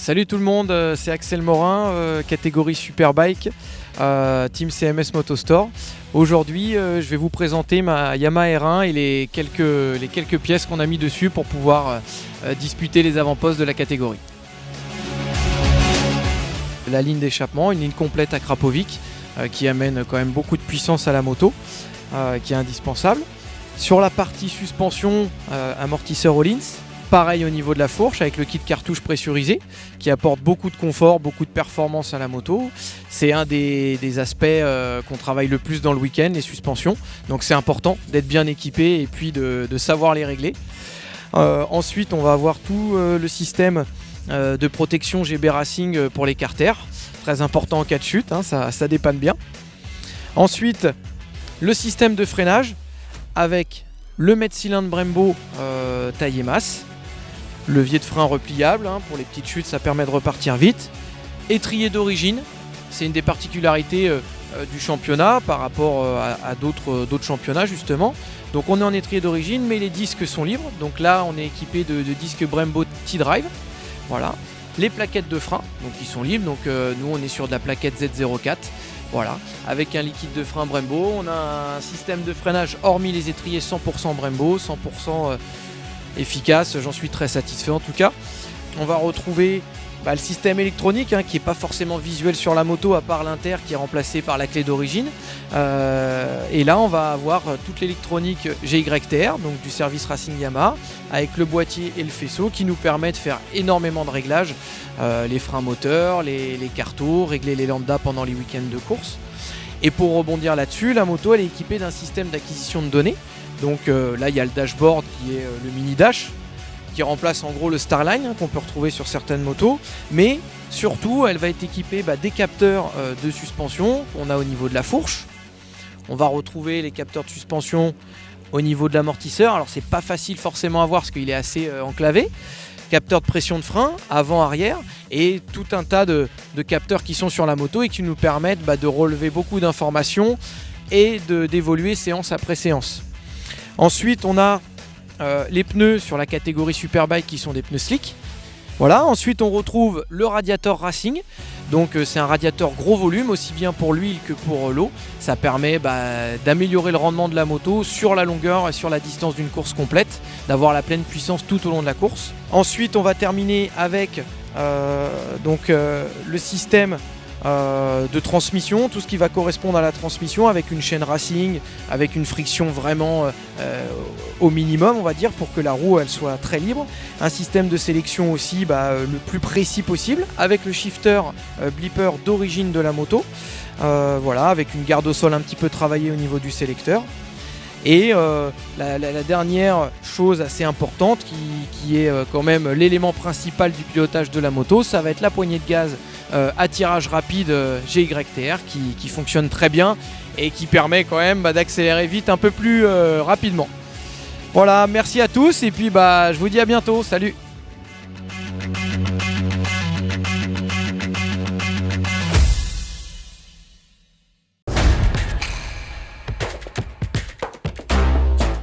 Salut tout le monde, c'est Axel Morin, catégorie Superbike, Team CMS Motostore. Aujourd'hui, je vais vous présenter ma Yamaha R1 et les quelques pièces qu'on a mis dessus pour pouvoir disputer les avant-postes de la catégorie. La ligne d'échappement, une ligne complète à Krapovic qui amène quand même beaucoup de puissance à la moto, qui est indispensable. Sur la partie suspension, amortisseur Öhlins. Pareil au niveau de la fourche avec le kit cartouche pressurisé qui apporte beaucoup de confort, beaucoup de performance à la moto. C'est un des aspects qu'on travaille le plus dans le week-end, les suspensions. Donc c'est important d'être bien équipé et puis de savoir les régler. Ensuite, on va avoir tout le système de protection GB Racing pour les carters. Très important en cas de chute, hein, ça dépanne bien. Ensuite, le système de freinage avec le mètre cylindre Brembo taillé masse. Levier de frein repliable, hein, pour les petites chutes ça permet de repartir vite. Étrier d'origine, c'est une des particularités du championnat par rapport à d'autres championnats justement. Donc on est en étrier d'origine mais les disques sont libres, donc là on est équipé de disques Brembo T-Drive. Voilà. Les plaquettes de frein, donc ils sont libres, donc nous on est sur de la plaquette Z04. Voilà, avec un liquide de frein Brembo, on a un système de freinage hormis les étriers 100% Brembo, 100% efficace, j'en suis très satisfait en tout cas. On va retrouver le système électronique qui n'est pas forcément visuel sur la moto à part l'inter qui est remplacé par la clé d'origine. Et là on va avoir toute l'électronique GYTR, donc du service Racing Yamaha, avec le boîtier et le faisceau qui nous permet de faire énormément de réglages, les freins moteurs, les cartos, régler les lambda pendant les week-ends de course. Et pour rebondir là-dessus, la moto elle est équipée d'un système d'acquisition de données. Donc là il y a le dashboard qui est le mini dash qui remplace en gros le Starline qu'on peut retrouver sur certaines motos, mais surtout elle va être équipée des capteurs de suspension qu'on a au niveau de la fourche. On va retrouver les capteurs de suspension au niveau de l'amortisseur, alors c'est pas facile forcément à voir parce qu'il est assez enclavé. Capteurs de pression de frein, avant-arrière, et tout un tas de capteurs qui sont sur la moto et qui nous permettent de relever beaucoup d'informations et d'évoluer séance après séance. Ensuite on a les pneus sur la catégorie Superbike qui sont des pneus slick. Voilà. Ensuite on retrouve le radiateur Racing, donc c'est un radiateur gros volume aussi bien pour l'huile que pour l'eau. Ça permet d'améliorer le rendement de la moto sur la longueur et sur la distance d'une course complète, d'avoir la pleine puissance tout au long de la course. Ensuite on va terminer avec le système de transmission, tout ce qui va correspondre à la transmission avec une chaîne Racing, avec une friction vraiment au minimum on va dire pour que la roue elle soit très libre. Un système de sélection aussi le plus précis possible avec le shifter blipper d'origine de la moto, voilà, avec une garde au sol un petit peu travaillée au niveau du sélecteur. Et la dernière chose assez importante qui est quand même l'élément principal du pilotage de la moto, ça va être la poignée de gaz à tirage rapide GYTR qui fonctionne très bien et qui permet quand même d'accélérer vite un peu plus rapidement. Voilà, merci à tous et puis je vous dis à bientôt, salut.